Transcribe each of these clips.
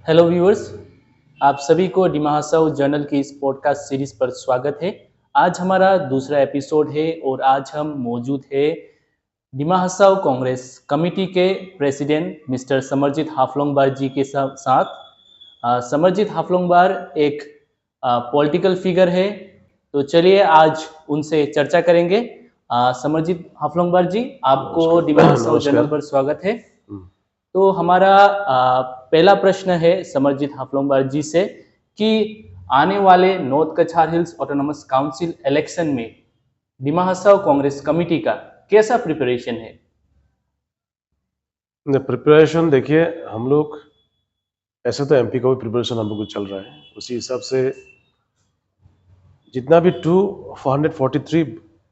Hello viewers, आप सभी को डिमाहासाओ जर्नल की इस पॉडकास्ट सीरीज पर स्वागत है। आज हमारा दूसरा एपिसोड है और आज हम मौजूद है डिमाहासाओ कांग्रेस कमेटी के प्रेसिडेंट मिस्टर समरजीत हाफलोंगबार जी के साथ। समरजीत हाफलोंगबार एक पॉलिटिकल फिगर है, तो चलिए आज उनसे चर्चा करेंगे। समरजीत हाफलोंगबार जी, आपको नमस्कार। डिमाहासाओ जर्नल नमस्कार। पर स्वागत है। तो हमारा पहला प्रश्न है समरजीत हाफलोंगबार जी से कि आने वाले नॉर्थ कछार हिल्स ऑटोनॉमस काउंसिल इलेक्शन में डिमाहासाओ कांग्रेस कमेटी का कैसा प्रिपरेशन है? प्रिपरेशन देखिए, हम लोग ऐसे तो एमपी का भी प्रिपरेशन हम लोग को चल रहा है। उसी हिसाब से जितना भी 443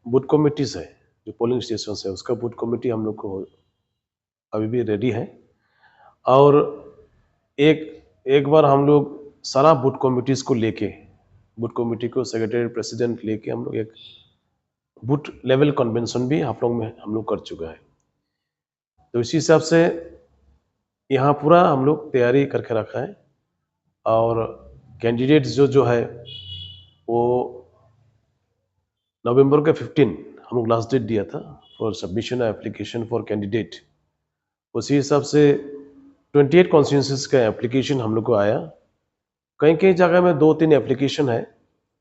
बूथ कमिटीज है, जो पोलिंग स्टेशन है, उसका बूथ कमेटी हम लोग को अभी भी रेडी है। और एक एक बार हम लोग सारा बूथ कमिटीज को लेके, बूथ कमेटी को सेक्रेटरी प्रेसिडेंट लेके हम लोग एक बूथ लेवल कन्वेंशन भी आप लोग में हम लोग कर चुका है। तो इसी हिसाब से यहाँ पूरा हम लोग तैयारी करके रखा है। और कैंडिडेट्स जो है वो नवंबर के 15 हम लोग लास्ट डेट दिया था for submission application for candidate. उसी हिसाब से 28 कॉन्स्टिट्यूंसीज का एप्लीकेशन हम लोग को आया। कहीं कहीं जगह में 2-3 एप्लीकेशन है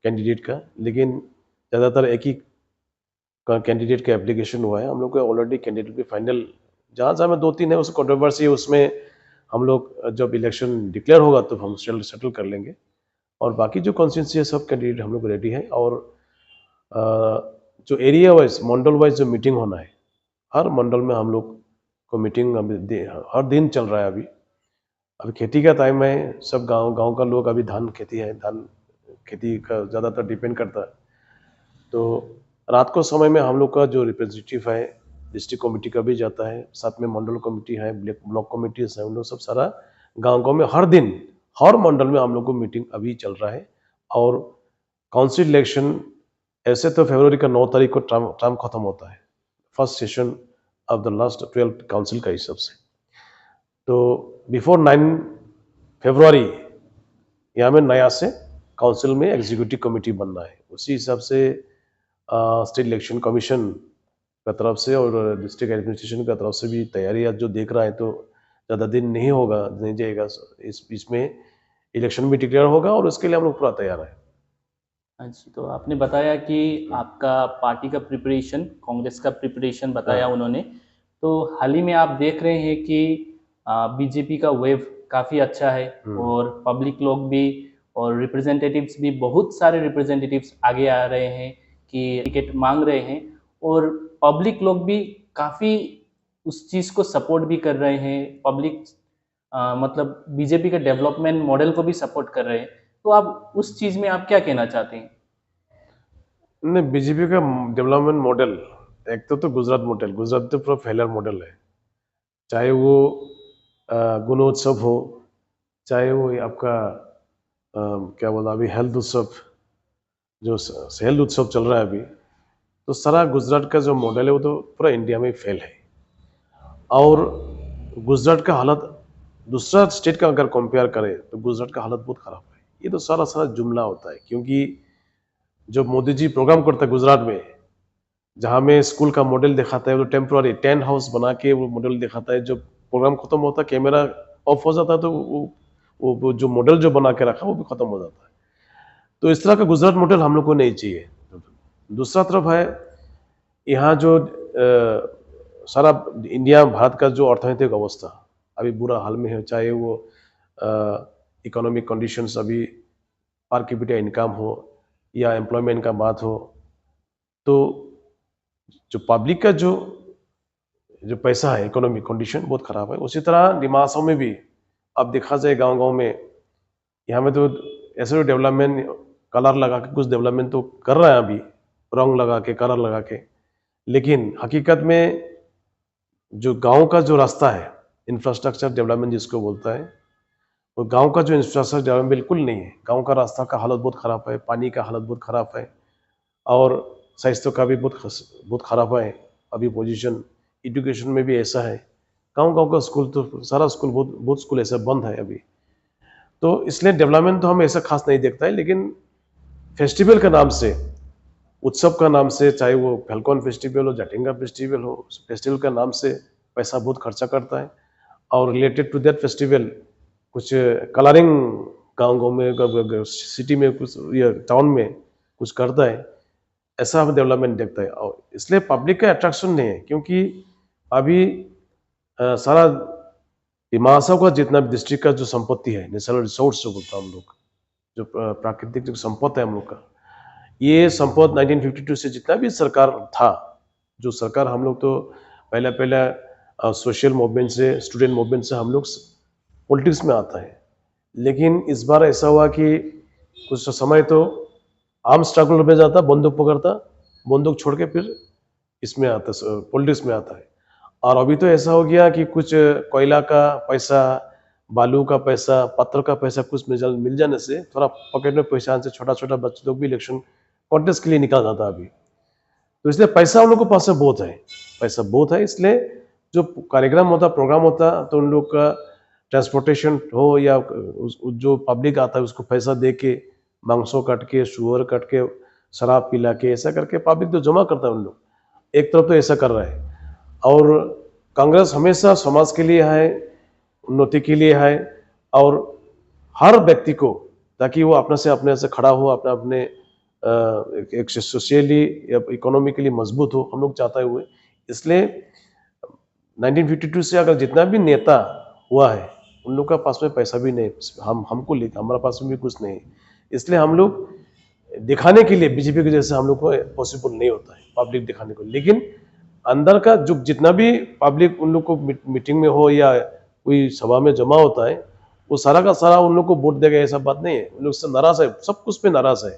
कैंडिडेट का, लेकिन ज़्यादातर एक ही कैंडिडेट का एप्लीकेशन हुआ है। हम लोग को ऑलरेडी कैंडिडेट भी फाइनल जहाँ जहाँ में 2-3 है, उस कंट्रोवर्सी है, उसमें हम लोग जब इलेक्शन डिक्लेयर होगा तो हम सेटल कर लेंगे। और बाकी जो कॉन्स्टिट्यूंसी है सब कैंडिडेट हम लोग रेडी है। और जो एरिया वाइज मंडल वाइज जो मीटिंग होना है, हर मंडल में हम लोग को मीटिंग अभी हर दिन चल रहा है। अभी खेती का टाइम है, सब गांव का लोग अभी धान खेती है, धान खेती का ज़्यादातर डिपेंड करता है। तो रात को समय में हम लोग का जो रिप्रेजेंटेटिव है डिस्ट्रिक्ट कमेटी का भी जाता है, साथ में मंडल कमेटी है, ब्लॉक कमेटीज है, उन लोग सब सारा गाँव में हर दिन हर मंडल में हम लोग को मीटिंग अभी चल रहा है। और काउंसिल इलेक्शन ऐसे तो फरवरी का 9 तारीख को टर्म खत्म होता है, first session of the last 12 council का हिसाब से। तो बिफोर 9 फरवरी यहाँ में नया से काउंसिल में एग्जीक्यूटिव कमेटी बनना है। उसी हिसाब से स्टेट इलेक्शन कमीशन का तरफ से और डिस्ट्रिक्ट एडमिनिस्ट्रेशन का तरफ से भी तैयारी आज जो देख रहा है, तो ज़्यादा दिन नहीं जाएगा, इस बीच में इलेक्शन भी डिक्लेयर होगा और उसके लिए हम लोग पूरा तैयार है। अच्छा, तो आपने बताया कि आपका पार्टी का प्रिपरेशन, कांग्रेस का प्रिपरेशन बताया उन्होंने। तो हाल ही में आप देख रहे हैं कि बीजेपी का वेव काफ़ी अच्छा है और पब्लिक लोग भी और रिप्रेजेंटेटिव्स भी, बहुत सारे रिप्रेजेंटेटिव्स आगे आ रहे हैं कि टिकट मांग रहे हैं। और पब्लिक लोग भी काफ़ी उस चीज़ को सपोर्ट भी कर रहे हैं। पब्लिक मतलब बीजेपी के डेवलपमेंट मॉडल को भी सपोर्ट कर रहे हैं। तो आप उस चीज़ में आप क्या कहना चाहते हैं? नहीं, बीजेपी का डेवलपमेंट मॉडल एक तो गुजरात तो पूरा फेलर मॉडल है। चाहे वो गुणोत्सव हो, चाहे वो आपका क्या बोला अभी हेल्थ उत्सव, जो हेल्थ उत्सव चल रहा है अभी, तो सारा गुजरात का जो मॉडल है वो तो पूरा इंडिया में फेल है। और गुजरात का हालत दूसरा स्टेट का अगर कंपेयर करें तो गुजरात का हालत बहुत ख़राब है। ये तो सारा जुमला होता है, क्योंकि जो मोदी जी प्रोग्राम करता है गुजरात में, जहाँ में स्कूल का मॉडल दिखाता है, वो टेम्प्रोरी टेंट हाउस बना के वो मॉडल दिखाता है। जब प्रोग्राम खत्म होता है, कैमरा ऑफ हो जाता है, तो वो जो मॉडल जो बना के रखा वो भी खत्म हो जाता है। तो इस तरह का गुजरात मॉडल हम लोग को नहीं चाहिए। दूसरा तरफ है यहाँ जो सारा इंडिया भारत का जो अर्थनैतिक अवस्था अभी बुरा हाल में है, चाहे वो इकोनॉमिक कंडीशंस अभी पर कैपिटा इनकम हो या एम्प्लॉयमेंट का बात हो, तो जो पब्लिक का जो पैसा है, इकोनॉमिक कंडीशन बहुत ख़राब है। उसी तरह डिमासाओ में भी अब देखा जाए गांव में, यहाँ में तो ऐसे डेवलपमेंट कलर लगा के कुछ डेवलपमेंट तो कर रहे हैं अभी, रंग लगा के, कलर लगा के, लेकिन हकीकत में जो गांव का जो रास्ता है, इंफ्रास्ट्रक्चर डेवलपमेंट जिसको बोलता है, वो गांव का जो इंफ्रास्ट्रक्चर डेवलपमेंट बिल्कुल नहीं है। गांव का रास्ता का हालत बहुत ख़राब है, पानी का हालत बहुत ख़राब है, और स्वास्थ्य का भी बहुत ख़राब है अभी पोजीशन। एजुकेशन में भी ऐसा है, गांव का स्कूल तो सारा स्कूल बहुत स्कूल ऐसा बंद है अभी। तो इसलिए डेवलपमेंट तो हम ऐसा खास नहीं देखता है, लेकिन फेस्टिवल का नाम से, उत्सव का नाम से, चाहे वो फैल्कॉन फेस्टिवल हो, जाटिंगा फेस्टिवल हो, फेस्टिवल का नाम से पैसा बहुत खर्चा करता है। और रिलेटेड टू दैट फेस्टिवल कुछ कलरिंग गाँव गाँव में, सिटी में कुछ या टाउन में कुछ करता है, ऐसा हम डेवलपमेंट देखता है। और इसलिए पब्लिक का अट्रैक्शन नहीं है, क्योंकि अभी सारा हिमाचल का जितना भी डिस्ट्रिक्ट का जो संपत्ति है, नेचुरल रिसोर्स जो बोलता है हम लोग, जो प्राकृतिक जो संपत्ति है हम लोग का, ये संपत्ति 1952 से जितना भी सरकार था, जो सरकार हम लोग तो पहले पहले सोशल मूवमेंट से, स्टूडेंट मूवमेंट से हम लोग पॉलिटिक्स में आता है। लेकिन इस बार ऐसा हुआ कि कुछ समय तो आर्म स्ट्रगल में जाता, बंदूक पकड़ता, बंदूक छोड़ के फिर इसमें आता, पॉलिटिक्स में आता है। और अभी तो ऐसा हो गया कि कुछ कोयला का पैसा, बालू का पैसा, पत्थर का पैसा कुछ मिल जाने से, थोड़ा पॉकेट में पैसा से छोटा छोटा बच्चे लोग भी इलेक्शन कॉन्टेस्ट के लिए निकल जाता अभी। तो इसलिए पैसा उन लोग के पास में बहुत है, पैसा बहुत है। इसलिए जो कार्यक्रम होता, प्रोग्राम होता, तो उन लोग का ट्रांसपोर्टेशन हो या जो पब्लिक आता है उसको पैसा दे के, मांसों काट के, सुअर काट के, शराब पिला के, ऐसा करके पब्लिक तो जमा करता है उन लोग। एक तरफ तो ऐसा कर रहा है। और कांग्रेस हमेशा समाज के लिए है, उन्नति के लिए है, और हर व्यक्ति को, ताकि वो अपने से खड़ा हो, अपने एक सोशली या इकोनॉमिकली मजबूत हो, हम लोग चाहते हुए। इसलिए 1952 से अगर जितना भी नेता हुआ है, उन लोग का पास में पैसा भी नहीं, हमको लेकर हमारे पास में भी कुछ नहीं। इसलिए हम लोग दिखाने के लिए बीजेपी के जैसे हम लोग को पॉसिबल नहीं होता है पब्लिक दिखाने को। लेकिन अंदर का जो जितना भी पब्लिक उन लोग को मीटिंग में हो या कोई सभा में जमा होता है, वो सारा का सारा उन लोग को वोट देगा, ऐसा बात नहीं है। उन लोग से नाराज है, सब कुछ पे नाराज है।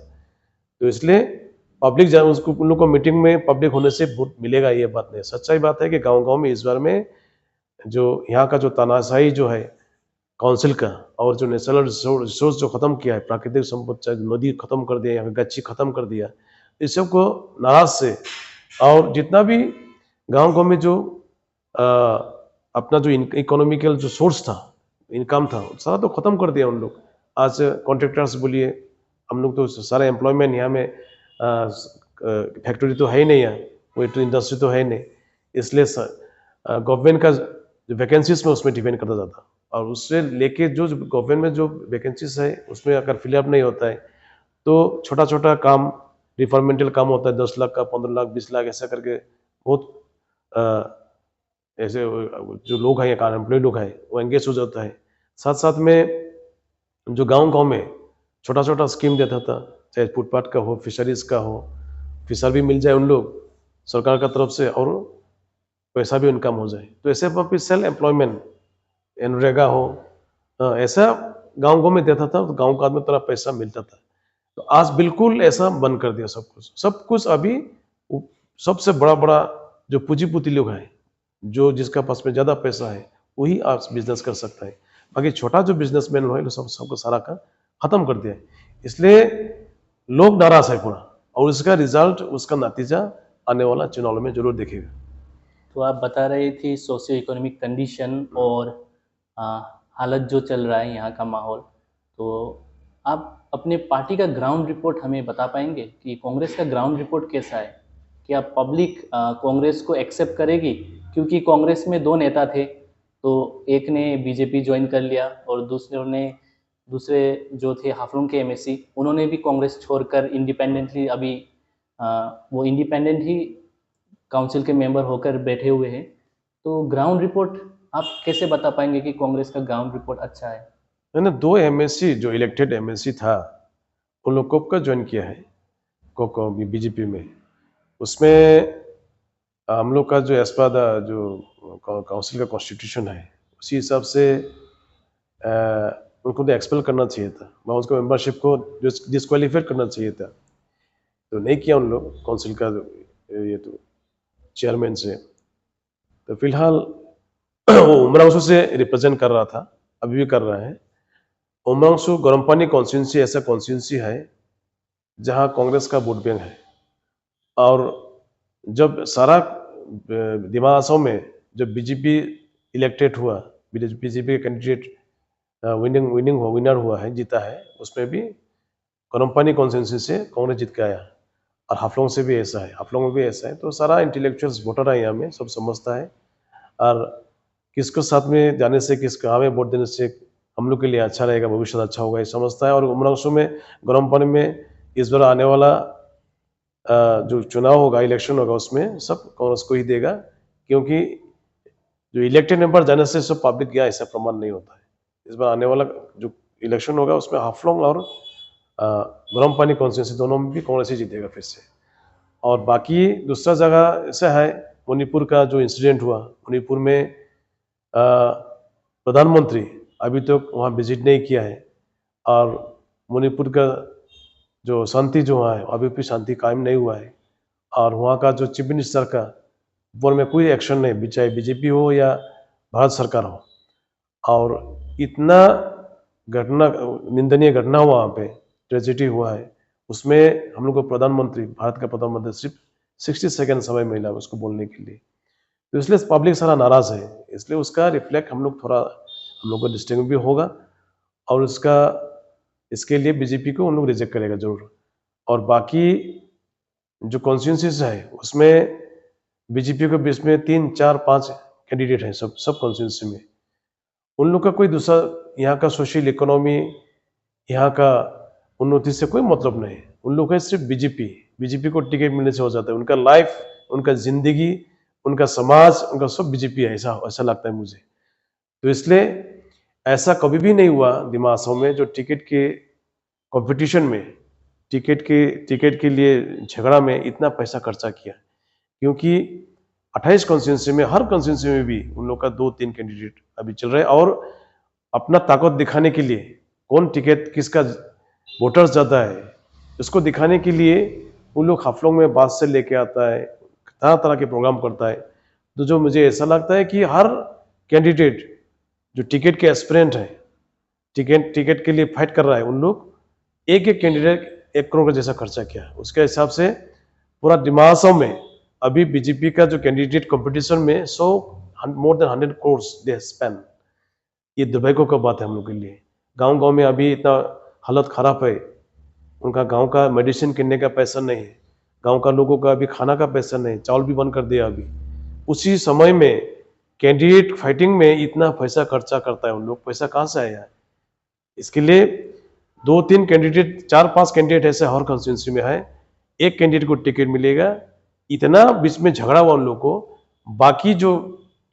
तो इसलिए पब्लिक उसको, उन लोग को मीटिंग में पब्लिक होने से वोट मिलेगा, ये बात नहीं। सच्चाई बात है कि गांव गांव में इस बार में जो यहाँ का जो तानाशाही जो है काउंसिल का, और जो नेचुरल रिसोर्स जो खत्म किया है, प्राकृतिक संपत्ति, नदी खत्म कर दिया, यहाँ गच्छी खत्म कर दिया, इस सब को नाराज से, और जितना भी गांव गांव में जो अपना जो इकोनॉमिकल जो सोर्स था, इनकम था, सारा तो खत्म कर दिया उन लोग। आज कॉन्ट्रेक्टर्स बोलिए, हम लोग तो सारा एम्प्लॉयमेंट यहाँ में, फैक्ट्री तो है ही नहीं, यहाँ कोई तो इंडस्ट्री तो है नहीं। इसलिए गवर्नमेंट का जो वैकेंसीज में उसमें डिपेंड करता जाता, और उससे लेके जो गवर्नमेंट में जो वैकेंसीज है उसमें अगर फिलअप नहीं होता है, तो छोटा छोटा काम, डिपार्टमेंटल काम होता है, 10 लाख का, 15 लाख, 20 लाख, ऐसा करके बहुत ऐसे जो लोग हैं, अनएम्प्लॉयड लोग हैं, वो एंगेज हो जाता है। साथ साथ में जो गांव गांव में छोटा छोटा स्कीम देता था, चाहे फुटपाथ का हो, फिशरीज का हो, फिशर भी मिल जाए उन लोग सरकार का तरफ से, और पैसा भी इनकम हो जाए। तो ऐसे पर सेल्फ एम्प्लॉयमेंट, एनरेगा हो, ऐसा गांव गांव में देता था, तो गांव का आदमी तरह पैसा मिलता था। तो आज बिल्कुल ऐसा बंद कर दिया सब कुछ। अभी सबसे बड़ा बड़ा जो पूंजीपति लोग हैं, जो जिसका पास में ज़्यादा पैसा है, वही आज बिजनेस कर सकता है। बाकी छोटा जो बिजनेसमैन है, सबको सारा का खत्म कर दिया है। इसलिए लोग नाराज है पूरा, और उसका रिजल्ट, उसका नतीजा आने वाला चुनाव में जरूर देखेगा। तो आप बता रहे थे सोशियो इकोनॉमिक कंडीशन और हालत जो चल रहा है यहाँ का माहौल, तो आप अपने पार्टी का ग्राउंड रिपोर्ट हमें बता पाएंगे कि कांग्रेस का ग्राउंड रिपोर्ट कैसा है? क्या पब्लिक कांग्रेस को एक्सेप्ट करेगी? क्योंकि कांग्रेस में 2 नेता थे, तो एक ने बीजेपी ज्वाइन कर लिया, और दूसरे जो थे हाफलंग के एमएससी, उन्होंने भी कांग्रेस छोड़कर इंडिपेंडेंटली अभी वो इंडिपेंडेंट ही काउंसिल के मेंबर होकर बैठे हुए हैं। तो ग्राउंड रिपोर्ट आप कैसे बता पाएंगे कि कांग्रेस का ग्राउंड रिपोर्ट अच्छा है? मैंने 2 एमएससी जो इलेक्टेड एमएससी था, उन लोग को का ज्वाइन किया है को बीजेपी में। उसमें हम लोग का जो एज पर जो काउंसिल का कॉन्स्टिट्यूशन है, उसी हिसाब से उनको तो एक्सपेल करना चाहिए था, वहाँ उसको मेंबरशिप को डिस्क्वालीफाइड करना चाहिए था, तो नहीं किया उन लोग काउंसिल का ये तो चेयरमैन से। तो फिलहाल वो उमरांशु से रिप्रेजेंट कर रहा था, अभी भी कर रहा है। उमरांशु गरमपानी कॉन्स्टिट्यूंसी ऐसा कॉन्स्टिट्यूंसी है जहां कांग्रेस का वोट बैंक है, और जब सारा दिमाग में जब बीजेपी इलेक्टेड हुआ, बीजेपी के कैंडिडेट विनर हुआ है, जीता है, उसमें भी गरमपानी कॉन्स्टिट्यूंसी से कांग्रेस जीत के आया। और हाफलोंग से भी ऐसा है, हाफलोंग में भी ऐसा है। तो सारा इंटेलेक्चुअल्स वोटर है यहाँ में, सब समझता है। और किसको साथ में जाने से, किस कहाँ में वोट देने से हम लोग के लिए अच्छा रहेगा, भविष्य अच्छा होगा, ये समझता है। और उमरांसू में गरमपानी में इस बार आने वाला जो चुनाव होगा, इलेक्शन होगा, उसमें सब कांग्रेस को ही देगा, क्योंकि जो इलेक्टेड मेंबर जाने से सब पब्लिक गया ऐसा प्रमाण नहीं होता है। इस बार आने वाला जो इलेक्शन होगा उसमें हाफलोंग और गरमपानी कॉन्स्टिट्यूंसी दोनों में भी कांग्रेस ही जीतेगा फिर से। और बाकी दूसरा जगह ऐसा है, मणिपुर का जो इंसिडेंट हुआ, मणिपुर में प्रधानमंत्री अभी तक वहाँ विजिट नहीं किया है। और मणिपुर का जो शांति जो वहाँ है, अभी भी शांति कायम नहीं हुआ है। और वहाँ का जो चीफ मिनिस्टर का ऊपर में कोई एक्शन नहीं, चाहे बीजेपी हो या भारत सरकार हो। और इतना घटना, निंदनीय घटना हुआ वहाँ पे, ट्रेजेडी हुआ है, उसमें हम लोग को प्रधानमंत्री, भारत का प्रधानमंत्री सिर्फ 60 सेकेंड समय मिला उसको बोलने के लिए। तो इसलिए पब्लिक सारा नाराज है, इसलिए उसका रिफ्लेक्ट हम लोग को डिस्टिंग भी होगा। और उसका इसके लिए बीजेपी को उन लोग रिजेक्ट करेगा जरूर। और बाकी जो कॉन्स्टिट्यूंसीज है उसमें बीजेपी के बीच में 3, 4, 5 कैंडिडेट हैं, सब कॉन्स्टिट्यूंसी में। उन लोग का कोई दूसरा यहाँ का सोशल इकोनॉमी, यहाँ का उन्नति से कोई मतलब नहीं है। उन लोग का सिर्फ बीजेपी को टिकट मिलने से हो जाता है। उनका लाइफ, उनका जिंदगी, उनका समाज, उनका सब बीजेपी है, ऐसा लगता है मुझे। तो इसलिए ऐसा कभी भी नहीं हुआ दिमाग में जो टिकट के कंपटीशन में, टिकट के लिए झगड़ा में इतना पैसा खर्चा किया। क्योंकि 28 कॉन्स्टिट्यूंसी में, हर कॉन्स्टिट्यूंसी में भी उन लोग का 2-3 कैंडिडेट अभी चल रहे हैं। और अपना ताकत दिखाने के लिए, कौन टिकट किसका वोटर्स ज़्यादा है, इसको दिखाने के लिए उन लोग हाफलोंग में बात से लेके आता है, तरह तरह के प्रोग्राम करता है। तो जो मुझे ऐसा लगता है कि हर कैंडिडेट जो टिकट के एस्पिरेंट है, टिकट के लिए फाइट कर रहा है, उन लोग एक कैंडिडेट 1 करोड़ का जैसा खर्चा किया। उसके हिसाब से पूरा दिमाग में अभी बीजेपी का जो कैंडिडेट कंपटीशन में more than 100 crore they spend. ये दुर्भाग्य का बात है हम लोग के लिए। गांव में अभी इतना हालत खराब है, उनका गांव का मेडिसिन किनने का पैसा नहीं है, गांव का लोगों का अभी खाना का पैसा नहीं, चावल भी बंद कर दिया अभी। उसी समय में कैंडिडेट फाइटिंग में इतना पैसा खर्चा करता है, उन लोग पैसा कहाँ से आया है? इसके लिए 2-3 कैंडिडेट, 4-5 कैंडिडेट ऐसे हर कॉन्स्टिट्यूंसी में है, एक कैंडिडेट को टिकट मिलेगा। इतना बीच में झगड़ा हुआ उन लोग को। बाकी जो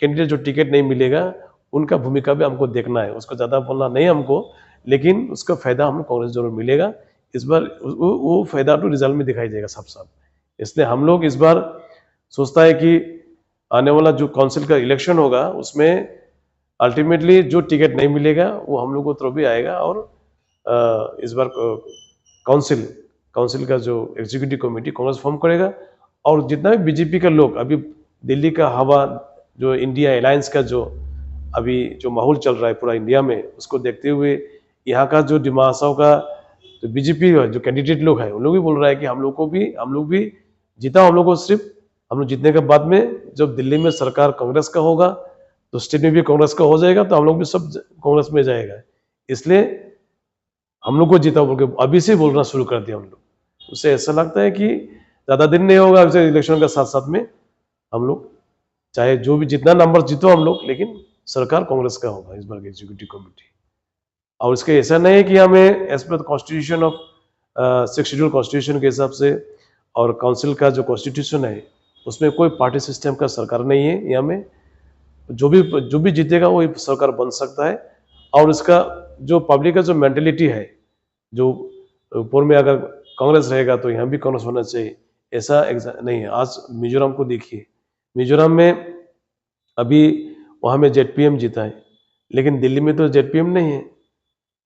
कैंडिडेट जो टिकट नहीं मिलेगा, उनका भूमिका भी हमको देखना है, उसको ज़्यादा बोलना नहीं हमको, लेकिन उसका फायदा हम कांग्रेस जरूर मिलेगा। इस बार वो फायदा तो रिजल्ट में दिखाई देगा साफ। इसलिए हम लोग इस बार सोचता है कि आने वाला जो काउंसिल का इलेक्शन होगा उसमें अल्टीमेटली जो टिकट नहीं मिलेगा वो हम लोग को तरफ भी आएगा। और इस बार काउंसिल का जो एग्जीक्यूटिव कमेटी कांग्रेस फॉर्म करेगा। और जितना भी बीजेपी का लोग, अभी दिल्ली का हवा, जो इंडिया अलायंस का जो अभी जो माहौल चल रहा है पूरा इंडिया में, उसको देखते हुए यहाँ का जो दिमाग का जो बीजेपी जो कैंडिडेट लोग हैं, उन लोग भी बोल रहा है कि हम लोग भी जीता। हम लोग को सिर्फ हम लोग जीतने के बाद में जब दिल्ली में सरकार कांग्रेस का होगा तो स्टेट में भी कांग्रेस का हो जाएगा, तो हम लोग भी सब कांग्रेस में जाएगा। इसलिए हम लोग को जीता बोल के अभी से बोलना शुरू कर दिया हम लोग। उससे ऐसा लगता है कि ज़्यादा दिन नहीं होगा इलेक्शन का, साथ साथ में हम लोग चाहे जो भी जितना नंबर जीतो हम लोग, लेकिन सरकार कांग्रेस का होगा इस बार की एग्जीक्यूटिव कमेटी। और इसके ऐसा नहीं है कि हमें as per constitution of 6 schedule constitution के हिसाब से और काउंसिल का जो कॉन्स्टिट्यूशन है उसमें कोई पार्टी सिस्टम का सरकार नहीं है। यहाँ में जो भी जीतेगा वो सरकार बन सकता है। और इसका जो पब्लिक का जो मेंटेलिटी है, जो ऊपर में अगर कांग्रेस रहेगा तो यहाँ भी कांग्रेस होना चाहिए, ऐसा नहीं है। आज मिजोरम को देखिए, मिजोरम में अभी वहाँ में जेडपीएम जीता है, लेकिन दिल्ली में तो जेडपीएम नहीं है।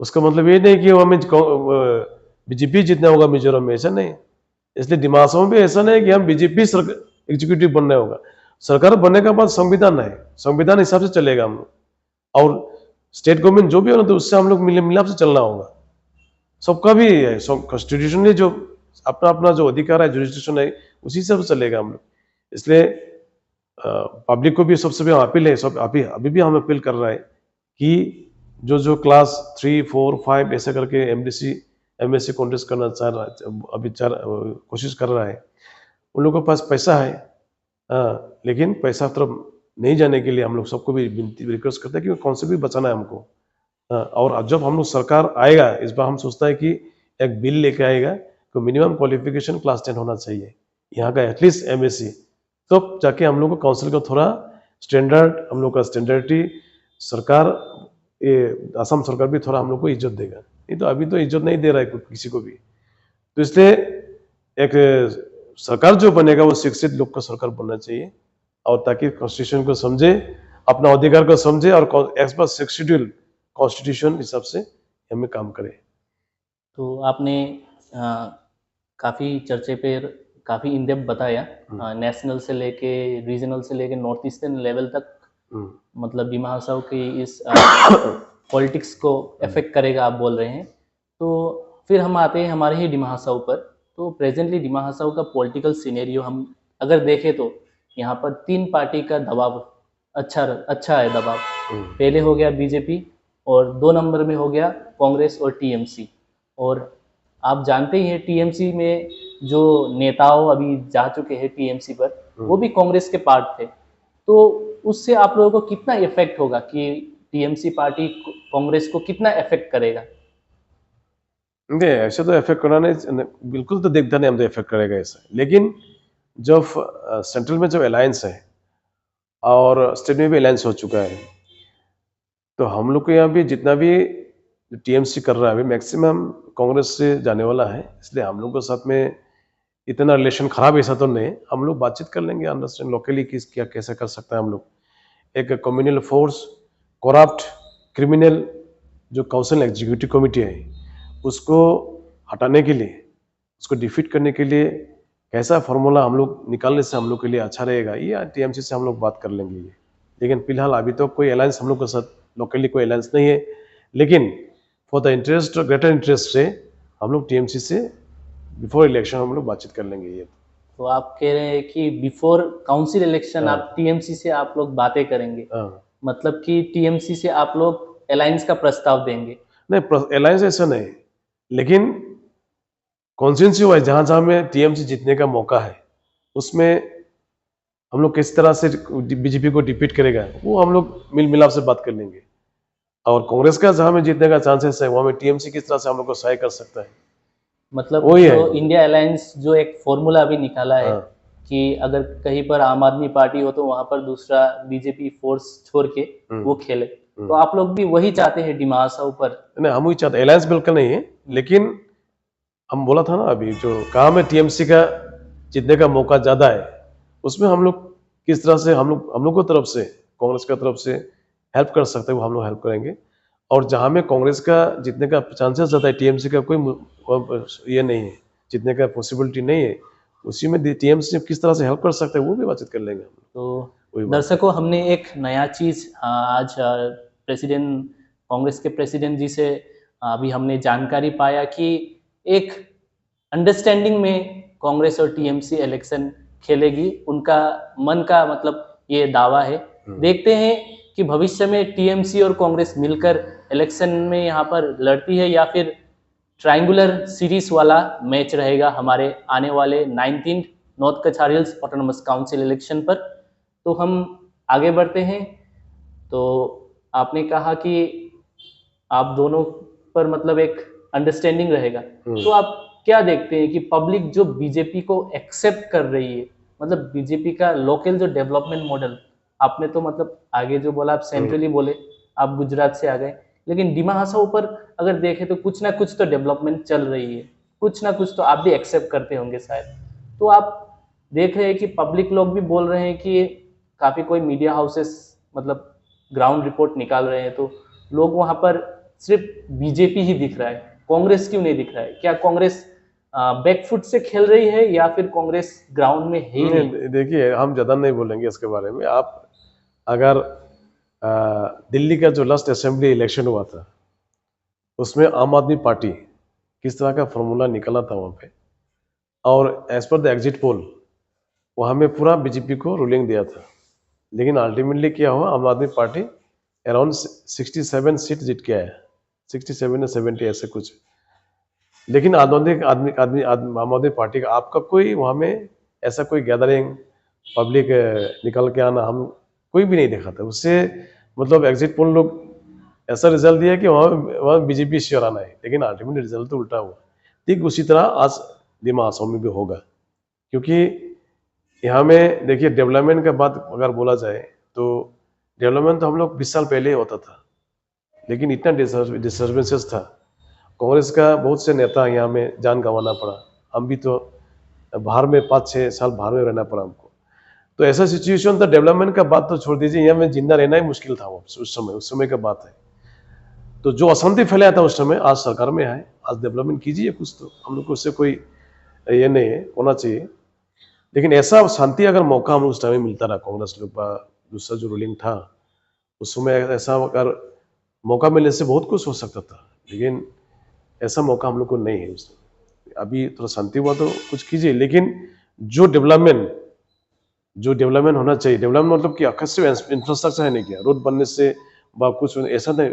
उसका मतलब ये नहीं कि वहाँ में बीजेपी जितना होगा मिजोरम में, ऐसा नहीं। इसलिए दिमाग में भी ऐसा नहीं कि हम बीजेपी एग्जीक्यूटिव बनना होगा। सरकार बनने के बाद संविधान है, संविधान हिसाब से चलेगा हम लोग। और स्टेट गवर्नमेंट जो भी होना तो उससे हम लोग मिलाप से चलना होगा। सबका भी है, कॉन्स्टिट्यूशनली जो अपना अपना जो अधिकार है, जुरिस्डिक्शन है, उसी से चलेगा हम लोग। इसलिए पब्लिक को भी सबसे बड़ा अपील है, सब अभी भी हम अपील कर रहा है कि जो जो क्लास 3, 4, 5 ऐसे करके एमडीसी एमएससी कॉन्टेस्ट करना चाह रहा है, अभी कोशिश कर रहा है, उन लोगों के पास पैसा है। हाँ, लेकिन पैसा तरफ नहीं जाने के लिए हम लोग सबको भी विनती रिक्वेस्ट करते हैं कि कौन से भी बचाना है हमको। हाँ, और जब हम लोग सरकार आएगा इस बार हम सोचता है कि एक बिल लेके आएगा तो मिनिमम क्वालिफिकेशन क्लास 10 होना चाहिए यहाँ का, एटलीस्ट एमएससी, तो जाके हम लोग को काउंसिल का थोड़ा स्टैंडर्ड, हम लोग का स्टैंडर्डिटी सरकार, ये असम सरकार भी थोड़ा हम लोग को इज्जत देगा। नहीं तो अभी तो इज्जत नहीं दे रहा है किसी को भी। तो इसलिए एक सरकार जो बनेगा वो शिक्षित लोग का सरकार बनना चाहिए, और ताकि कॉन्स्टिट्यूशन को समझे, अपना अधिकार को समझे और एज पर शेड्यूल कॉन्स्टिट्यूशन हिसाब से हमें काम करे। तो आपने काफ़ी चर्चे पे काफ़ी इन डेप्थ बताया, नेशनल से लेके रीजनल से लेके नॉर्थ ईस्टर्न लेवल तक, मतलब डिमा हसाओ की इस पॉलिटिक्स को अफेक्ट करेगा आप बोल रहे हैं। तो फिर हम आते हैं हमारे ही डिमा हसाओ पर। तो प्रेजेंटली डिमा हसाओ का पॉलिटिकल सिनेरियो हम अगर देखें तो यहाँ पर 3 पार्टी का दबाव अच्छा है दबाव। पहले हो गया बीजेपी और 2 नंबर में हो गया कांग्रेस और टीएमसी। और आप जानते ही हैं टीएमसी में जो नेताओं अभी जा चुके हैं टीएमसी पर, वो भी कांग्रेस के पार्ट थे। तो उससे आप लोगों को कितना इफेक्ट होगा कि टीएमसी पार्टी कांग्रेस को कितना इफेक्ट करेगा? नहीं, ऐसे तो इफेक्ट करना नहीं, बिल्कुल तो देखता नहीं हम तो इफेक्ट करेगा ऐसा। लेकिन जब सेंट्रल में जब अलायंस है और स्टेट में भी अलायंस हो चुका है, तो हम लोग को यहाँ भी जितना भी टीएमसी कर रहा है मैक्सिमम कांग्रेस से जाने वाला है, इसलिए हम लोग के साथ में इतना रिलेशन खराब ऐसा तो नहीं। हम लोग बातचीत कर लेंगे, अंडरस्टैंड लोकली किस क्या कैसे कर सकता है हम लोग। एक कम्युनल फोर्स, करप्ट क्रिमिनल जो काउंसिल एग्जीक्यूटिव कमेटी है उसको हटाने के लिए, उसको डिफीट करने के लिए कैसा फॉर्मूला हम लोग निकालने से हम लोग के लिए अच्छा रहेगा, ये टीएमसी से हम लोग बात कर लेंगे ये। लेकिन फिलहाल अभी तो कोई अलायंस हम लोग के साथ लोकली कोई अलायंस नहीं है। लेकिन for the interest, greater interest से हम लोग टीएमसी से बिफोर इलेक्शन हम लोग बातचीत कर लेंगे ये। तो आप कह रहे हैं कि बिफोर काउंसिल इलेक्शन आप टीएमसी से आप लोग बातें करेंगे, मतलब कि टीएमसी से आप लोग अलायंस का प्रस्ताव देंगे? नहीं, अलायंस ऐसा नहीं, लेकिन कॉन्स्टिट्यूंसी वाइज जहां जहां में टीएमसी जीतने का मौका है उसमें हम लोग किस तरह से बीजेपी को डिफीट करेगा वो हम लोग मिल मिलाप से बात कर लेंगे। और कांग्रेस का जहां में जीतने का चांसेस है वहां में टीएमसी किस तरह से हम लोग को सहाय कर सकता है, मतलब वही जो है। इंडिया अलायंस जो एक फॉर्मूला अभी निकाला है कि अगर कहीं पर आम आदमी पार्टी हो तो वहां पर दूसरा बीजेपी फोर्स छोड़ के वो खेले, तो आप लोग भी वही चाहते हैं डिमा हसाओ पर? नहीं, हम वही चाहते, अलायंस बिल्कुल नहीं है, लेकिन हम बोला था ना अभी जो काम है टीएमसी का जीतने का मौका ज्यादा है, उसमें हम लोग किस तरह से हम लोग को तरफ से कांग्रेस का तरफ से हेल्प कर सकते हैं वो हम लोग हेल्प करेंगे। और जहां में कांग्रेस का जीतने का चांसेस ज्यादा है, टीएमसी का कोई ये नहीं है, जीतने का पॉसिबिलिटी नहीं है, उसी में टीएमसी किस तरह से हेल्प कर सकते हैं वो भी बातचीत कर लेंगे हम। तो दर्शकों, हमने एक नया चीज आज प्रेसिडेंट कांग्रेस के प्रेसिडेंट जी से अभी हमने जानकारी पाया कि एक अंडरस्टैंडिंग में कांग्रेस और टीएमसी इलेक्शन खेलेगी, उनका मन का मतलब ये दावा है। देखते हैं कि भविष्य में टीएमसी और कांग्रेस मिलकर इलेक्शन में यहाँ पर लड़ती है या फिर ट्रायंगुलर सीरीज वाला मैच रहेगा हमारे आने वाले 19 नॉर्थ कछार हिल्स ऑटोनोमस काउंसिल इलेक्शन पर। तो हम आगे बढ़ते हैं। तो आपने कहा कि आप दोनों पर मतलब एक अंडरस्टैंडिंग रहेगा, तो आप क्या देखते हैं कि पब्लिक जो बीजेपी को एक्सेप्ट कर रही है, मतलब बीजेपी का लोकल जो डेवलपमेंट मॉडल, आपने तो मतलब आगे जो बोला आप सेंट्रली बोले, आप गुजरात से आ गए, लेकिन डिमा हसाओ पर अगर देखें तो कुछ ना कुछ तो डेवलपमेंट चल रही है, कुछ ना कुछ तो आप भी एक्सेप्ट करते होंगे शायद। तो आप देख रहे हैं कि पब्लिक लोग भी बोल रहे हैं कि काफ़ी कोई मीडिया हाउसेस मतलब ग्राउंड रिपोर्ट निकाल रहे हैं, तो लोग वहाँ पर सिर्फ बीजेपी ही दिख रहा है, कांग्रेस क्यों नहीं दिख रहा है? क्या कांग्रेस बैकफुट से खेल रही है या फिर कांग्रेस ग्राउंड में है ही नहीं? देखिए, हम ज़्यादा नहीं बोलेंगे इसके बारे में। आप अगर दिल्ली का जो लास्ट असेंबली इलेक्शन हुआ था उसमें आम आदमी पार्टी किस तरह का फॉर्मूला निकला था वहाँ पे, और as per the exit poll वहाँ में पूरा बीजेपी को रूलिंग दिया था, लेकिन अल्टीमेटली क्या हुआ, आम आदमी पार्टी अराउंड 67 सीट जीत के आया, 67 या 70 ऐसे कुछ। लेकिन आम आदमी पार्टी का आपका कोई वहाँ में ऐसा कोई गैदरिंग पब्लिक निकल के आना हम कोई भी नहीं देखा था। उससे मतलब एग्जिट पोल लोग ऐसा रिजल्ट दिया कि वहाँ बीजेपी श्योर आना है, लेकिन अल्टीमेट रिजल्ट तो उल्टा हुआ। ठीक उसी तरह आज दिमा असम में भी होगा, क्योंकि यहाँ में देखिए डेवलपमेंट का बात अगर बोला जाए तो डेवलपमेंट तो हम लोग 20 साल पहले ही होता था, लेकिन इतना डिस्टर्बेंसेस था। कांग्रेस का बहुत से नेता यहाँ में जान गंवाना पड़ा, हम भी तो बाहर में 5-6 साल बाहर में रहना पड़ा हमको। तो ऐसा सिचुएशन था, डेवलपमेंट का बात तो छोड़ दीजिए, यहाँ में जिंदा रहना ही मुश्किल था उस समय का बात है। तो जो अशांति फैलाया था उस समय, आज सरकार में है, आज डेवलपमेंट कीजिए कुछ, तो हम लोग को उससे कोई ये नहीं है, होना चाहिए। लेकिन ऐसा शांति अगर मौका हम लोग उस टाइम में मिलता रहा, कांग्रेस लोग का दूसरा जो रूलिंग था उस समय, ऐसा अगर मौका मिलने से बहुत कुछ हो सकता था, लेकिन ऐसा मौका हम लोग को नहीं है। अभी थोड़ा शांति हुआ तो कुछ कीजिए, लेकिन जो डेवलपमेंट होना चाहिए, डेवलपमेंट मतलब कि सिर्फ इंफ्रास्ट्रक्चर है नहीं, क्या रोड बनने से कुछ ऐसा नहीं,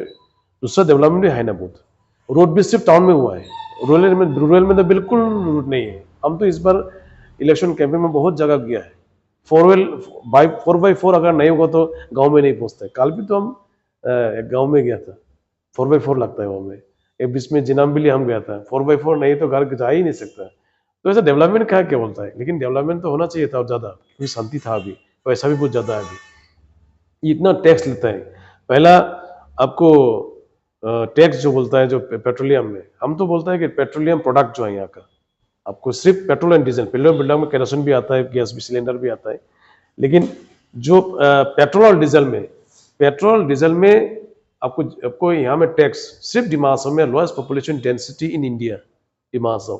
दूसरा डेवलपमेंट भी है ना बहुत। रोड भी सिर्फ टाउन में हुआ है, रूरल में तो बिल्कुल रोड नहीं है। हम तो इस बार इलेक्शन कैंपेन में बहुत जगह गया है, 4x4 अगर नहीं होगा तो गांव में नहीं पहुंचता है। कल भी तो हम एक गांव में गया था, 4x4 लगता है वहाँ में, एक बीच में जिनामबिली हम गया था, 4x4 नहीं तो घर जा ही नहीं सकता। तो ऐसा डेवलपमेंट क्या बोलता है, लेकिन डेवलपमेंट तो होना चाहिए था और ज़्यादा, क्योंकि शांति था अभी, पैसा भी बहुत ज़्यादा है अभी। इतना टैक्स लेता है, पहला आपको टैक्स जो बोलता है जो पेट्रोलियम में, हम तो बोलता है कि पेट्रोलियम प्रोडक्ट जो है यहाँ का, आपको सिर्फ petrol and diesel, petrol builder में केरोसिन भी आता है, गैस भी, सिलेंडर भी आता है, लेकिन जो पेट्रोल डीजल में आपको यहाँ में टैक्स सिर्फ डिमा असम में lowest population density in India, Dima Assam.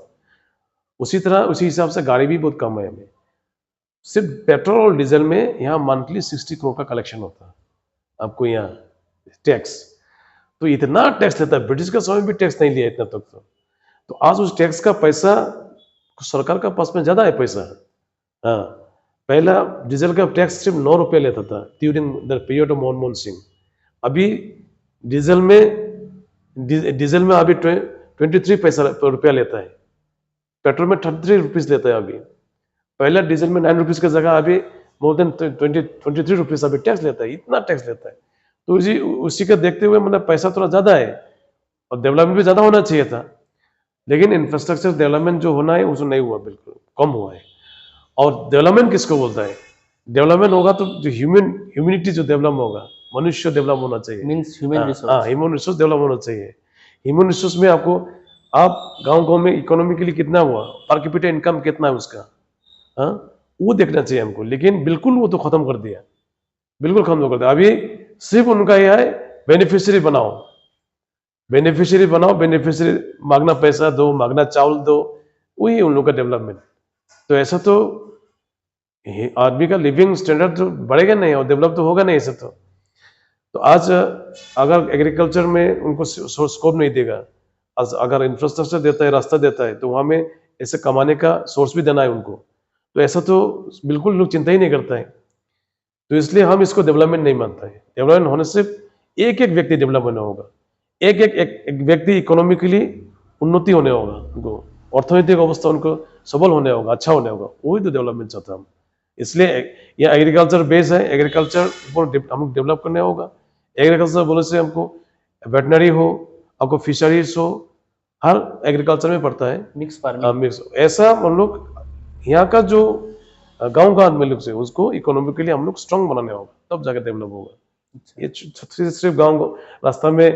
उसी हिसाब से गाड़ी भी बहुत कम है हमें, सिर्फ पेट्रोल और डीजल में यहाँ मंथली 60 करोड़ का कलेक्शन होता है आपको यहाँ टैक्स। तो इतना टैक्स लेता है, ब्रिटिश का समय भी टैक्स नहीं लिया इतना तक। तो आज उस टैक्स का पैसा सरकार का पास में ज्यादा है पैसा। हाँ, पहला डीजल का टैक्स सिर्फ 9 रुपये लेता था during the period of Manmohan Singh. अभी डीजल में अभी 23 रुपया लेता है, पेट्रोल में 33 रुपीज लेता है अभी। पहला डीजल में 9 रुपीज की जगह अभी मोर देन 23 रुपीज अभी टैक्स लेता है, इतना टैक्स लेता है। तो उसी का देखते हुए मतलब पैसा थोड़ा ज्यादा है और डेवलपमेंट भी ज्यादा होना चाहिए था, लेकिन इंफ्रास्ट्रक्चर डेवलपमेंट जो होना है उसमें नहीं हुआ, बिल्कुल कम हुआ है। और डेवलपमेंट किसको बोलता है, डेवलपमेंट होगा तो जो ह्यूमनिटी जो डेवलप होगा, मनुष्य डेवलप होना चाहिए, मीन्स ह्यूमन रिसोर्स डेवलप होना चाहिए। ह्यूमन रिसोर्स में आप गांव में इकोनॉमिकली कितना हुआ, पर कैपिटा इनकम कितना है उसका, हाँ वो देखना चाहिए हमको। लेकिन बिल्कुल वो तो खत्म कर दिया, बिल्कुल खत्म कर दिया। अभी सिर्फ उनका यह है बेनिफिशियरी बनाओ, बेनिफिशियरी मांगना पैसा दो, मांगना चावल दो, वही उन लोग का डेवलपमेंट। तो ऐसा तो आदमी का लिविंग स्टैंडर्ड तो बढ़ेगा नहीं और डेवलप तो होगा नहीं ऐसा तो आज अगर एग्रीकल्चर में उनको स्कोप नहीं देगा, अगर इंफ्रास्ट्रक्चर देता है, रास्ता देता है, तो वहां में ऐसे कमाने का सोर्स भी देना है उनको, तो ऐसा तो बिल्कुल लोग चिंता ही नहीं करता है। तो इसलिए हम इसको डेवलपमेंट नहीं मानता है। डेवलपमेंट होने से एक व्यक्ति डेवलपमेंट होगा, एक व्यक्ति इकोनॉमिकली उन्नति होने होगा, उनको अर्थनैतिक अवस्था उनको सबल होने होगा, अच्छा होने होगा, वही तो डेवलपमेंट चाहता हम। इसलिए यह एग्रीकल्चर बेस है, एग्रीकल्चर हम डेवलप करने होगा। एग्रीकल्चर बोले से हमको वेटनरी हो, आपको फिशरीज हो, हर एग्रीकल्चर में पड़ता है, मिक्स फार्मिंग। ऐसा हम लोग यहाँ का जो गांव का आदमी लोग से उसको इकोनॉमिकली हम लोग स्ट्रांग बनाने होगा, तब जाकर डेवलप होगा। ये सिर्फ गांव रास्ता में,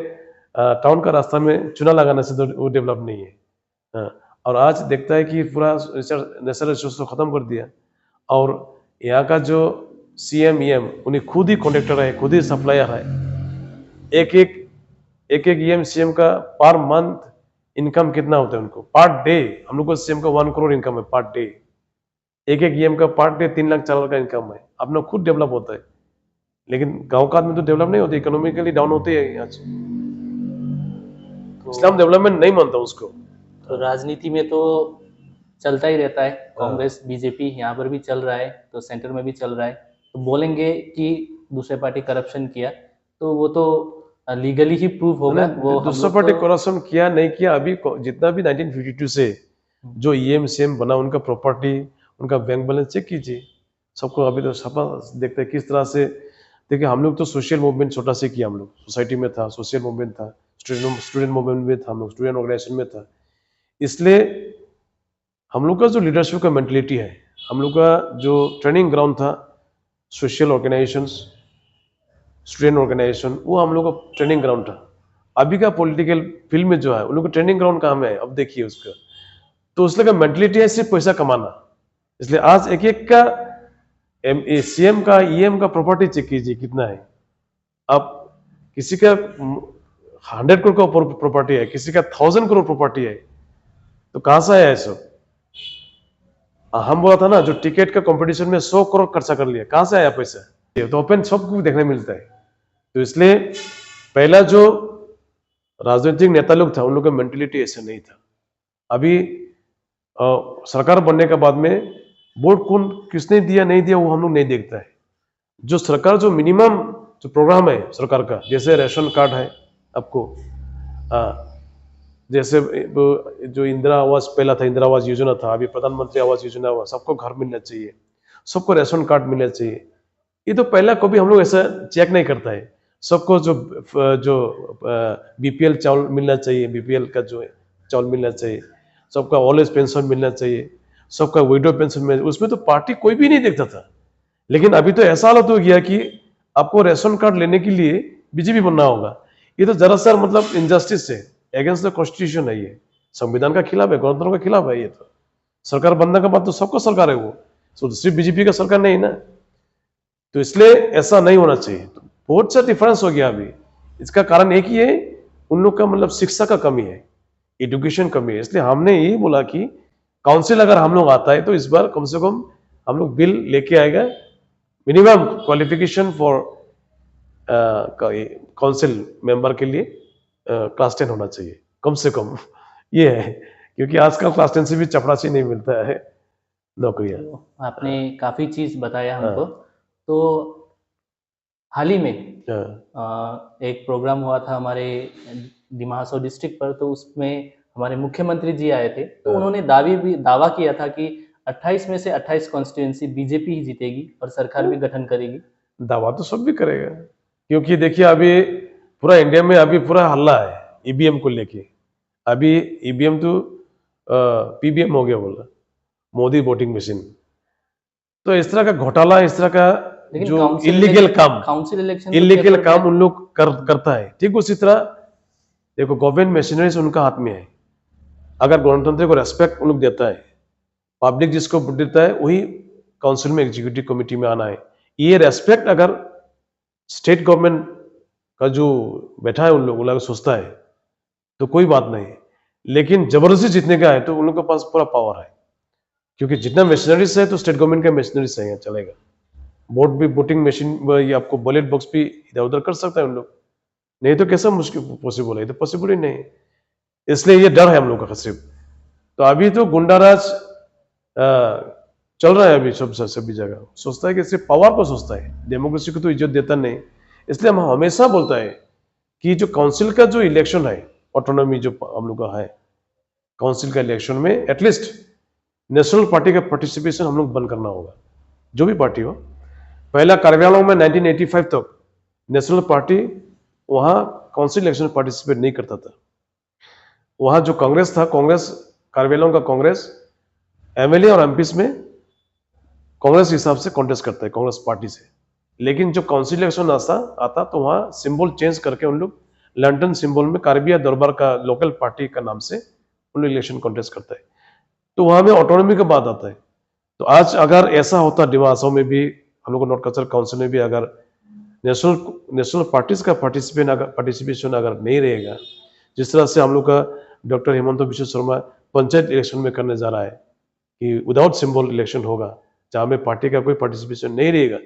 टाउन का रास्ता में चुना लगाने से तो वो डेवलप नहीं है। और आज देखता है कि पूरा नेचुरल रिसोर्स को खत्म कर दिया, और यहाँ का जो CM EM उन्हें खुद ही कॉन्ट्रैक्टर है, खुद ही सप्लायर है। एक EM CM का पर मंथ इनकम कितना होता है उनको, पर डे हम लोग को CM का 1 करोड़ इनकम है पर डे, एक EM का पर डे 3 लाख 4 लाख का इनकम है। अपना खुद डेवलप होता है, लेकिन गांव का आदमी तो डेवलप नहीं होते, इकोनॉमिकली डाउन होते हैं यहाँ से। इसलिए हम डेवलपमेंट नहीं मानता उसको। तो राजनीति में तो चलता ही रहता है, कांग्रेस बीजेपी यहाँ पर भी चल रहा है, तो सेंटर में भी चल रहा है। तो बोलेंगे कि दूसरे पार्टी करप्शन किया, तो वो तो लीगली ही प्रूव होगा, वो हम दूसरा लोग पार्टी तो। करप्शन किया नहीं किया, अभी जितना भी 1952 से जो ईएम सीएम बना, उनका प्रॉपर्टी, उनका बैंक बैलेंस चेक कीजिए। सबको अभी तो सफा देखते हैं किस तरह से। देखिए हम लोग तो सोशल मूवमेंट छोटा से किया, हम लोग सोसाइटी में था, सोशल मूवमेंट था, स्टूडेंट मूवमेंट में था, हम लोग स्टूडेंट ऑर्गेनाइजेशन में था। इसलिए हम लोग का जो लीडरशिप का मेंटलिटी है, हम लोग का जो ट्रेनिंग ग्राउंड था, सोशल ऑर्गेनाइजेशंस, स्टूडेंट ऑर्गेनाइजेशन, वो हम लोग का ट्रेनिंग ग्राउंड था। अभी का पॉलिटिकल फील्ड में जो है उन लोग का ट्रेनिंग ग्राउंड कहाँ में है, अब देखिए उसका। तो उसका का मेंटलिटी है सिर्फ पैसा कमाना। इसलिए आज एक एक का सीएम का ईएम का प्रॉपर्टी चेक कीजिए कितना है। अब किसी का 100 करोड़ का प्रॉपर्टी है, किसी का 1000 करोड़ प्रॉपर्टी है, तो कहां से आया है सब? हम बोला था ना, जो टिकट का कंपटीशन में 100 करोड़ खर्चा कर लिया, कहां से आया पैसा? ये तो ओपन सबको देखने मिलता है। तो इसलिए पहला जो राजनीतिक नेता लोग था, उन लोग का मेंटेलिटी ऐसा नहीं था। अभी सरकार बनने के बाद में वोट कौन किसने दिया नहीं दिया वो हम लोग नहीं देखता है। जो सरकार जो मिनिमम जो प्रोग्राम है सरकार का, जैसे राशन कार्ड है आपको, जैसे जो इंदिरा आवास पहला था, इंदिरा आवास योजना था, अभी प्रधानमंत्री आवास योजना हुआ, सबको घर मिलना चाहिए, सबको राशन कार्ड मिलना चाहिए। ये तो पहला कभी हम लोग ऐसा चेक नहीं करता है। सबको जो जो बीपीएल चावल मिलना चाहिए, बीपीएल का जो चावल मिलना चाहिए, सबका ओल्ड एज पेंशन मिलना चाहिए, सबका विडो पेंशन मिलना, उसमें तो पार्टी कोई भी नहीं देखता था। लेकिन अभी तो ऐसा हालत हो गया कि आपको राशन कार्ड लेने के लिए बीजेपी बनना होगा। ये तो जरा सा मतलब इनजस्टिस है, अगेंस्ट द कॉन्स्टिट्यूशन है, ये संविधान का खिलाफ है, गणतंत्र का खिलाफ है। ये तो सरकार बनने के बाद तो सबका सरकार है वो, तो सिर्फ बीजेपी का सरकार नहीं ना। तो इसलिए ऐसा नहीं होना चाहिए। तो बहुत सा डिफरेंस हो गया अभी। इसका कारण एक ही है, उन लोग का मतलब शिक्षा का कमी है, एजुकेशन कमी है। इसलिए हमने यही बोला कि काउंसिल अगर हम लोग आता है तो इस बार कम से कम हम लोग बिल लेके आएगा, minimum qualification for council member के लिए क्लास 10 होना चाहिए कम से कम। ये है, क्योंकि आजकल क्लास 10 से भी चपरासी नहीं मिलता है नौकरियां। तो आपने काफ़ी चीज़ बताया हाँ, हमको। तो हाल ही में हाँ, एक प्रोग्राम हुआ था हमारे डिमासो डिस्ट्रिक्ट पर, तो उसमें हमारे मुख्यमंत्री जी आए थे, तो हाँ। उन्होंने दावा किया था कि 28 में से 28 कॉन्स्टिट्यूंसी बीजेपी ही जीतेगी और सरकार भी गठन करेगी। दावा तो सब भी करेगा, क्योंकि देखिए अभी पूरा इंडिया में अभी पूरा हल्ला है ईवीएम को लेके। अभी ईवीएम तो पीबीएम हो गया बोला, मोदी वोटिंग मशीन। तो इस तरह का घोटाला, इस तरह का लेकिन जो इलीगल काम, काउंसिल इलेक्शन इलीगल काम उन लोग करता है। ठीक उसी तरह देखो गवर्नमेंट मशीनरीज उनका हाथ में है। अगर गणतंत्र को रेस्पेक्ट उन लोग देता है, पब्लिक जिसको वोट देता है वही काउंसिल में एग्जीक्यूटिव कमेटी में आना है। ये रेस्पेक्ट अगर स्टेट गवर्नमेंट का जो बैठा है उन लोग अगर सोचता है तो कोई बात नहीं। लेकिन जबरदस्ती जीतने का है तो उन लोग के पास पूरा पावर है, क्योंकि जितना मशीनरीज है तो स्टेट गवर्नमेंट का मशीनरीज है, चलेगा। वोट भी, वोटिंग मशीन, ये आपको बैलेट बॉक्स भी इधर उधर कर सकता है उन लोग। नहीं तो कैसा मुश्किल पॉसिबल है, ये तो पॉसिबल ही नहीं है। इसलिए ये डर है हम लोग का सिर्फ। तो अभी तो गुंडाराज चल रहा है अभी सब सभी जगह। सोचता है कि सिर्फ पावर को सोचता है, डेमोक्रेसी को तो इज्जत देता नहीं। इसलिए हम हमेशा बोलता है कि जो काउंसिल का जो इलेक्शन है, ऑटोनॉमी जो हम लोग का है, काउंसिल का इलेक्शन में एटलीस्ट नेशनल पार्टी का पार्टिसिपेशन हम लोग बंद करना होगा, जो भी पार्टी हो। पहला कार्यालयों में 1985 तक नेशनल पार्टी वहां काउंसिल इलेक्शन में पार्टिसिपेट नहीं करता था। वहां जो कांग्रेस था, कांग्रेस कार्यालयों का कांग्रेस एमएलए और एमपीस में कांग्रेस के हिसाब से कॉन्टेस्ट करता है, कांग्रेस पार्टी से। लेकिन जो काउंसिल इलेक्शन आता तो वहां सिंबल चेंज करके उन लोग लंडन सिंबल में कार्बिया दरबार का लोकल पार्टी का नाम से उन लोग इलेक्शन कॉन्टेस्ट करता है। तो वहां में ऑटोनॉमी का बात आता है। तो आज अगर ऐसा होता डिमासो में भी, हम लोग नॉर्थ कल्चरल काउंसिल में भी अगर नेशनल पार्टीज का पार्टिसिपेशन अगर नहीं रहेगा, जिस तरह से हम लोग का डॉक्टर हेमंत बिश्व शर्मा पंचायत इलेक्शन में करने जा रहा है कि विदाउट सिंबल इलेक्शन होगा, जहां में पार्टी का कोई पार्टिसिपेशन नहीं रहेगा।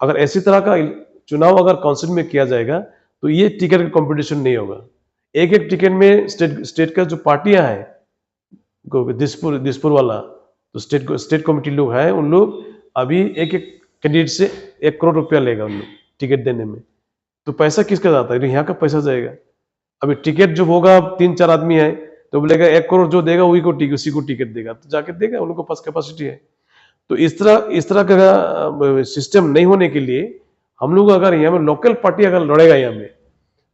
अगर ऐसी तरह का चुनाव अगर काउंसिल में किया जाएगा तो ये टिकट का कंपटीशन नहीं होगा। एक एक टिकट में स्टेट का जो पार्टियां हैं, दिसपुर वाला, तो स्टेट कमेटी लोग हैं, उन लोग अभी एक एक कैंडिडेट से 1 करोड़ रुपया लेगा उन लोग टिकट देने में। तो पैसा किसका जाता है? यहाँ का पैसा जाएगा। अभी टिकट जो होगा 3-4 आदमी है तो बोलेगा 1 करोड़ जो देगा वही को उसी को टिकट देगा, तो जाके देगा, उन लोगों के पास कैपेसिटी है। तो इस तरह का सिस्टम नहीं होने के लिए हम लोग अगर यहाँ में लोकल पार्टी अगर लड़ेगा यहाँ में,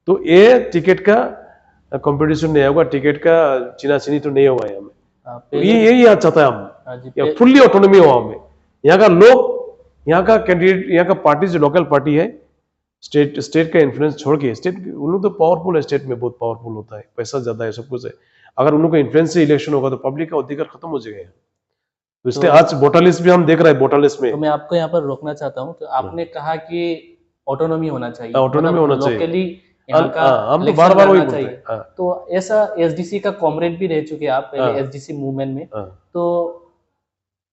तो ये टिकट का कंपटीशन नहीं होगा, टिकट का चीनाचीनी तो नहीं होगा यहाँ में। तो यही चाहता है हम, फुल्ली ऑटोनॉमी हो हमें। यहाँ का लोग, यहाँ का कैंडिडेट, यहाँ का पार्टी जो लोकल पार्टी है, स्टेट का इन्फ्लुएंस छोड़ के, स्टेट उन लोग तो पावरफुल है, स्टेट में बहुत पावरफुल होता है, पैसा ज्यादा है, सब कुछ है। अगर उन लोग का इन्फ्लुएंस से इलेक्शन होगा तो पब्लिक का अधिकार खत्म हो जाएगा। तो इसलिए आज वोटर लिस्ट भी हम देख रहे हैं, वोटर लिस्ट में। तो मैं आपको यहाँ पर रोकना चाहता हूँ। तो आपने कहा कि ऑटोनॉमी होना चाहिए, ऑटोनॉमी होना चाहिए, लोकली यहाँ का हम तो बार-बार वही बोलते हैं। तो ऐसा एसडीसी का कॉमरेड भी रह चुके आप पहले एसडीसी मूवमेंट में, तो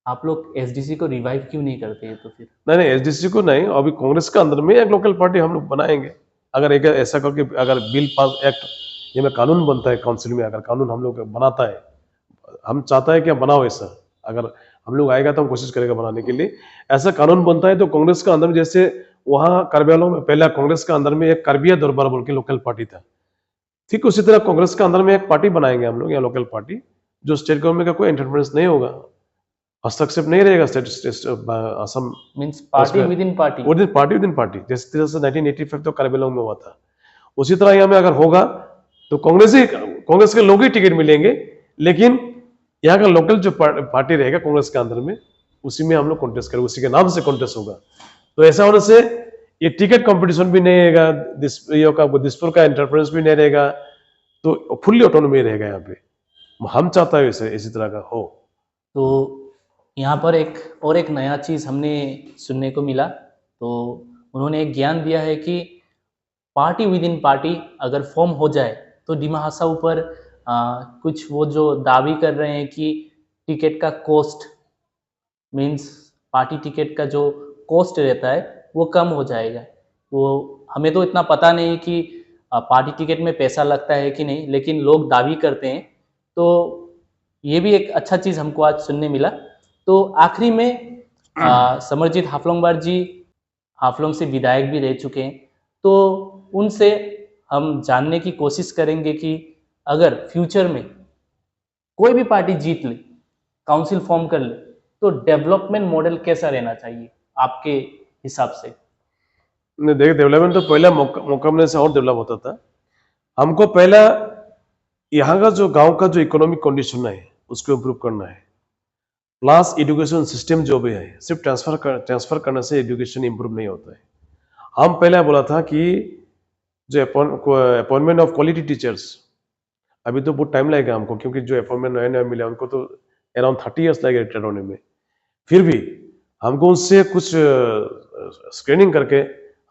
आप लोग एसडीसी को रिवाइव क्यों नहीं करते हैं? तो फिर नहीं, एसडीसी को नहीं, अभी कांग्रेस के अंदर में एक लोकल पार्टी हम लोग बनाएंगे। अगर एक ऐसा करके अगर बिल पास, एक्ट ये में कानून बनता है, काउंसिल में अगर कानून हम लोग बनाता है, हम चाहता है कि बनाओ ऐसा, अगर हम लोग आएगा तो हम कोशिश करेगा बनाने के लिए। ऐसा कानून बनता है तो कांग्रेस का अंदर में, जैसे वहां करबेलों में पहला कांग्रेस का अंदर में एक करबिया दरबार बोल के लोकल पार्टी था, ठीक उसी तरह कांग्रेस का अंदर में एक पार्टी बनाएंगे हम लोग, या लोकल पार्टी, जो स्टेट गवर्नमेंट का कोई इंटरफेरेंस नहीं होगा, हस्तक्षेप नहीं रहेगा Assam means party with in party, party with in party, जैसे 1985 तो करबेलों में हुआ था। उसी तरह यहाँ में अगर होगा तो कांग्रेस के लोग ही टिकट मिलेंगे, लेकिन यहाँ का लोकल जो पार्टी रहेगा कांग्रेस के अंदर में, उसी में हम लोग कॉन्टेस्ट करेंगे, उसी के नाम से कॉन्टेस्ट होगा। तो ऐसा होने से ये टिकट कंपटीशन भी नहीं रहेगा, दिसपुर का इंटरफेरेंस भी नहीं रहेगा, तो फुल्ली ऑटोनॉमी रहेगा यहाँ पे। हम चाहता है इसी तरह का हो। तो यहाँ पर एक नया चीज़ हमने सुनने को मिला, तो उन्होंने एक ज्ञान दिया है कि पार्टी विद इन पार्टी अगर फॉर्म हो जाए तो डिमा हसाऊ पर कुछ वो जो दावी कर रहे हैं कि टिकट का कॉस्ट, मींस पार्टी टिकट का जो कॉस्ट रहता है वो कम हो जाएगा। वो हमें तो इतना पता नहीं कि पार्टी टिकट में पैसा लगता है कि नहीं, लेकिन लोग दावी करते हैं। तो ये भी एक अच्छा चीज़ हमको आज सुनने मिला। तो आखिरी में समरजीत हाफलोंगबार जी हाफलोंग से विधायक भी रह चुके हैं, तो उनसे हम जानने की कोशिश करेंगे कि अगर फ्यूचर में कोई भी पार्टी जीत ले, काउंसिल फॉर्म कर ले, तो डेवलपमेंट मॉडल कैसा रहना चाहिए आपके हिसाब से? नहीं, देखिए, डेवलपमेंट तो पहला मौका मिलने से और डेवलप होता था। हमको पहला यहाँ का जो गांव का जो इकोनॉमिक कंडीशन है उसको इम्प्रूव करना है, प्लस एजुकेशन सिस्टम जो भी है, सिर्फ ट्रांसफर करने से एजुकेशन इम्प्रूव नहीं होता है। हम पहले बोला था कि जो अपॉइंटमेंट ऑफ क्वालिटी टीचर्स, अभी तो बहुत टाइम लगेगा हमको, क्योंकि जो अपॉइंटमेंट नए मिले उनको तो अराउंड 30 ईयर्स लगेगा रिटायर होने में। फिर भी हमको उससे कुछ स्क्रीनिंग करके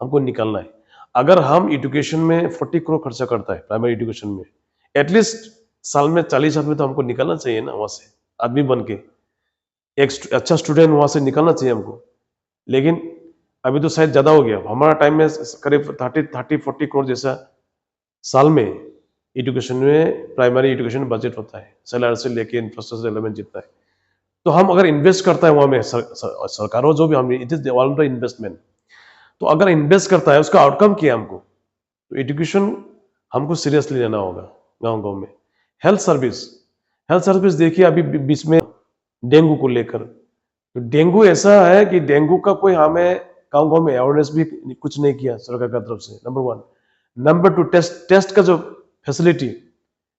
हमको निकलना है। अगर हम एजुकेशन में 40 करोड़ खर्चा करता है प्राइमरी एजुकेशन में, एटलीस्ट साल में 40 आदमी तो हमको निकलना चाहिए ना, वहां से आदमी बन के एक अच्छा स्टूडेंट वहां से निकलना चाहिए हमको। लेकिन अभी तो शायद ज्यादा हो गया, हमारा टाइम में करीब 30-40 करोड़ जैसा साल में एजुकेशन में, प्राइमरी एजुकेशन बजट होता है, सैलरी से लेके इंफ्रास्ट्रक्चर डेवलपमेंट जितना है। तो हम अगर इन्वेस्ट करता है वहां में, सरकारों जो भी, हम इट इज वॉलंटरी इन्वेस्टमेंट, तो अगर इन्वेस्ट करता है उसका आउटकम किया हमको, तो एजुकेशन हमको सीरियसली लेना होगा गाँव में। हेल्थ सर्विस देखिए, अभी बीच में डेंगू को लेकर, तो डेंगू ऐसा है कि डेंगू का कोई हमें गाँव में अवेयरनेस भी कुछ नहीं किया सरकार की तरफ से, नंबर 1। नंबर 2, टेस्ट का जो फैसिलिटी,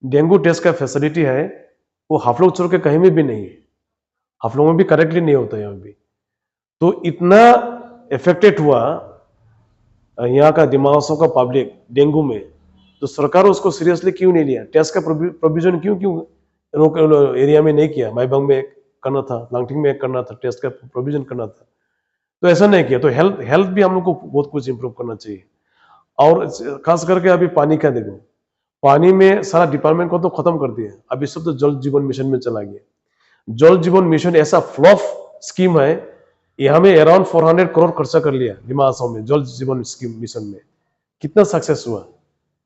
डेंगू टेस्ट का फैसिलिटी है वो हाफलोंग छोड़ के कहीं में भी नहीं है, हाफलोंग में भी करेक्टली नहीं होता है यहाँ भी। तो इतना इफेक्टेड हुआ यहाँ का दिमागों का पब्लिक डेंगू में, तो सरकार उसको सीरियसली क्यों नहीं लिया? टेस्ट का प्रोविजन क्यों एरिया में नहीं किया? माईबंग में एक करना था, लांगटिंग में एक करना था, टेस्ट का प्रोविजन करना था, तो ऐसा नहीं किया। तो हेल्थ भी हम लोग को बहुत कुछ इंप्रूव करना चाहिए। और खास करके अभी पानी का देखो, पानी में सारा डिपार्टमेंट को तो खत्म कर दिया, अभी सब तो जल जीवन मिशन में चला गया। जल जीवन मिशन ऐसा फ्लॉप स्कीम है, यहाँ में अराउंड 400 करोड़ खर्चा कर लिया दिमाग असम में जल जीवन स्कीम मिशन में। कितना सक्सेस हुआ?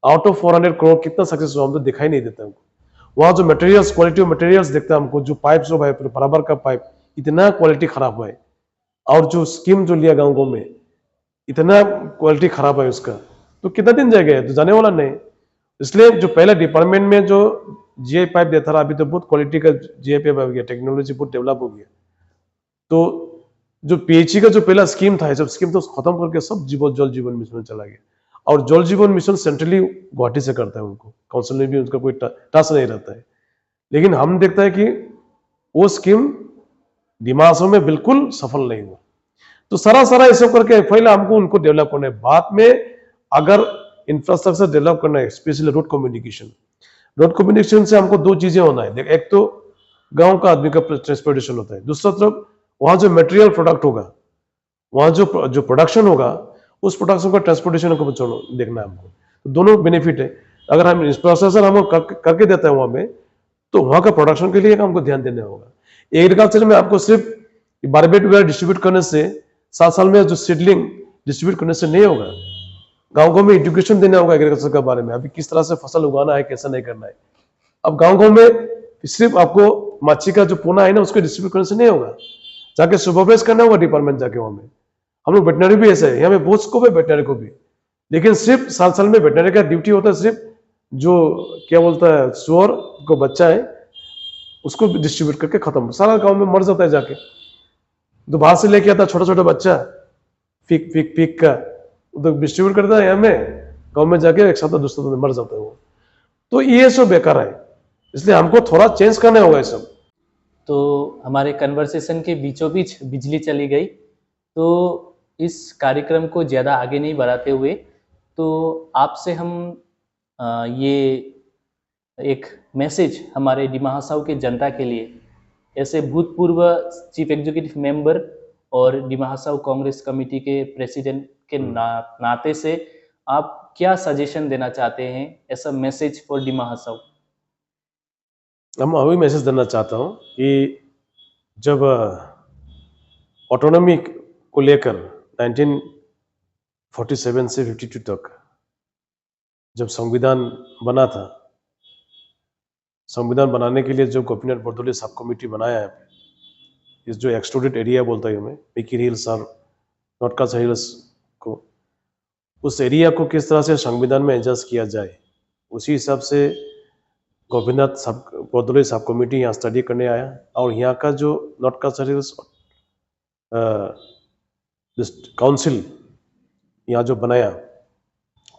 आउट ऑफ 400 करोड़ कितना सक्सेस हुआ हम तो दिखाई नहीं देता हमको। वहां जो मटेरियल्स, क्वालिटी ऑफ मटेरियल्स देखता है हमको, जो पाइप जो है बराबर का पाइप, इतना क्वालिटी खराब हुआ है। और जो स्कीम जो लिया गाँव में, इतना क्वालिटी खराब है उसका, तो कितना दिन जाएगा, तो जाने वाला नहीं। इसलिए जो पहले डिपार्टमेंट में जो जीआई पाइप देता रहा, अभी तो बहुत क्वालिटी का जीआई पाइप आ गया, टेक्नोलॉजी बहुत डेवलप हो गया। तो जो पीएचई का जो पहला स्कीम था, सब स्कीम तो खत्म करके सब जल जीवन मिशन में चला गया। और जल जीवन मिशन सेंट्रली गुवाहाटी से करता है, उनको काउंसिल में भी उनका कोई टास्क नहीं रहता है। लेकिन हम देखता है कि वो स्कीम डिमा हासाओ में बिल्कुल सफल नहीं हुआ। तो सारा ऐसा करके पहले हमको उनको डेवलप करना है, बाद में अगर इंफ्रास्ट्रक्चर डेवलप करना है, स्पेशली रोड कम्युनिकेशन से हमको दो चीजें होना है। एक तो गांव का आदमी का ट्रांसपोर्टेशन होता है, दूसरा तरफ वहां जो मटेरियल प्रोडक्ट होगा, वहां जो प्रोडक्शन होगा, उस प्रोडक्शन का ट्रांसपोर्टेशन को देखना है हमको। तो दोनों बेनिफिट है। अगर हम इंफ्रास्ट्रक्चर हम करके देते हैं वहां में, तो वहां का प्रोडक्शन के लिए हमको ध्यान देना होगा। एग्रीकल्चर में आपको सिर्फ बारबेट वगैरह डिस्ट्रीब्यूट करने से, 7 साल में जो सीडलिंग डिस्ट्रीब्यूट करने से नहीं होगा। गाँव में एजुकेशन देना होगा एग्रीकल्चर के बारे में, अभी किस तरह से फसल उगाना है, कैसा नहीं करना है। अब गाँव में सिर्फ आपको मच्छी का जो पोना है ना, उसको डिस्ट्रीब्यूट करने से नहीं होगा, जाके सुपरवाइज करना होगा डिपार्टमेंट जाके। वहां में हम लोग वेटनरी भी ऐसा है, यहाँ पे बहुत स्कोप है वेटनरी को भी, लेकिन सिर्फ 7 साल में वेटनरी का ड्यूटी होता है सिर्फ जो क्या बोलता है सुअर को बच्चा है उसको डिस्ट्रीब्यूट करके खत्म, सारा गांव में मर जाता है जाके। तो बाहर से लेके आता छोटा बच्चा पीक का, तो डिस्ट्रीब्यूट करता है, यहाँ में गाँव में जाके एक साथ दूसरा मर जाता है वो। तो ये सब बेकार है, इसलिए हमको थोड़ा चेंज करना होगा ये सब। तो हमारे कन्वर्सेशन के बीचों बीच बिजली चली गई, तो इस कार्यक्रम को ज़्यादा आगे नहीं बढ़ाते हुए तो आपसे हम ये एक मैसेज हमारे डिमा हासाओ के जनता के लिए, ऐसे भूतपूर्व चीफ एग्जीक्यूटिव मेंबर और डिमा हासाओ कांग्रेस कमेटी के प्रेसिडेंट के नाते से आप क्या सजेशन देना चाहते हैं, ऐसा मैसेज फॉर डिमा हासाओ? हम अभी मैसेज देना चाहता हूँ कि जब ऑटोनॉमी को लेकर 1947 से 52 तक जब संविधान बना था, संविधान बनाने के लिए जो गवर्नर बरदोली सब कमेटी बनाया है, इस जो एक्सक्लूडेड एरिया बोलता है हमें, मिकी हिल्स और नॉर्थ कास्ट हिल्स को, उस एरिया को किस तरह से संविधान में एडजस्ट किया जाए, उसी हिसाब से गोपीनाथ बरदोली सब कमेटी यहाँ स्टडी करने आया। और यहाँ का जो नॉर्थ कास्ट हिल्स काउंसिल यहाँ जो बनाया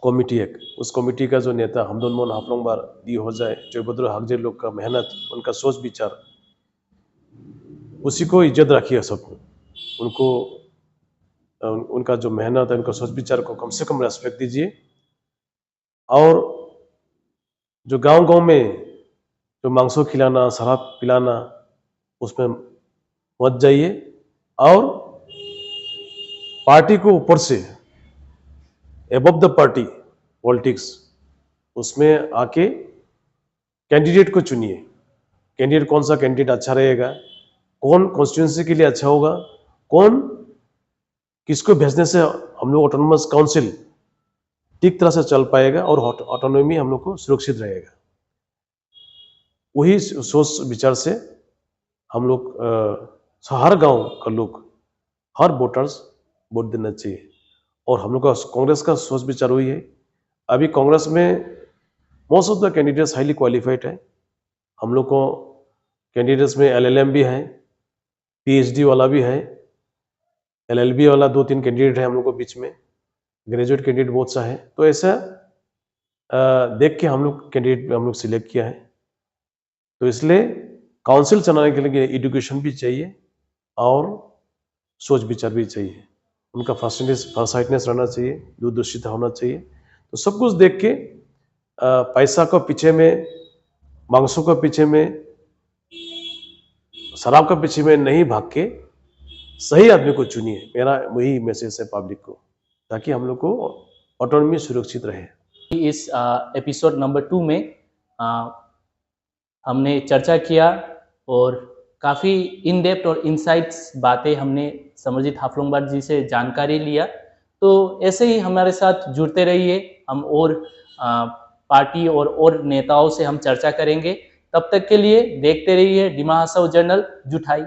कमेटी, एक उस कमेटी का जो नेता हमदन मोहन हाफलंगबार दी हो जाए, जयभद्र हागजे लोग का मेहनत, उनका सोच विचार, उसी को इज्जत रखिए सब, उनको उनका जो मेहनत है, उनका सोच विचार को कम से कम रेस्पेक्ट दीजिए। और जो गांव में जो मांसो खिलाना, शराब पिलाना, उसमें मत जाइए। और पार्टी को ऊपर से, एबव द पार्टी पॉलिटिक्स, उसमें आके कैंडिडेट को चुनिए। कैंडिडेट कौन सा कैंडिडेट अच्छा रहेगा, कौन कॉन्स्टिट्यूंसी के लिए अच्छा होगा, कौन किसको भेजने से हम लोग ऑटोनोमस काउंसिल ठीक तरह से चल पाएगा और ऑटोनॉमी हम लोग को सुरक्षित रहेगा। वही सोच विचार से हम लोग हर गांव का लोग, हर वोटर्स वोट देना चाहिए। और हम लोग का कांग्रेस का सोच विचार वही है। अभी कांग्रेस में most of the candidates highly qualified है। हम लोग को कैंडिडेट्स में LLM भी है, PhD वाला भी है, LLB वाला 2-3 कैंडिडेट है हम लोग को बीच में, ग्रेजुएट कैंडिडेट बहुत सा है। तो ऐसा देख के हम लोग कैंडिडेट हम लोग सिलेक्ट किया है। तो इसलिए काउंसिल चलाने के लिए एजुकेशन भी चाहिए और सोच विचार भी चाहिए, उनका फर्साइटनेस रहना चाहिए, दूरदर्शिता होना चाहिए। तो सब कुछ देख के पैसा को पीछे में, मांसों का पीछे में, शराब का पीछे में नहीं भाग के सही आदमी को चुनिए। मेरा वही मैसेज है पब्लिक को, ताकि हम लोग को ऑटोनॉमी सुरक्षित रहे। इस एपिसोड नंबर 2 में हमने चर्चा किया और काफ़ी इन डेप्थ और इनसाइट्स बातें हमने समरजीत हाफलंगबार जी से जानकारी लिया। तो ऐसे ही हमारे साथ जुड़ते रहिए, हम और पार्टी और नेताओं से हम चर्चा करेंगे। तब तक के लिए देखते रहिए डिमा हासाओ जर्नल जुठाई।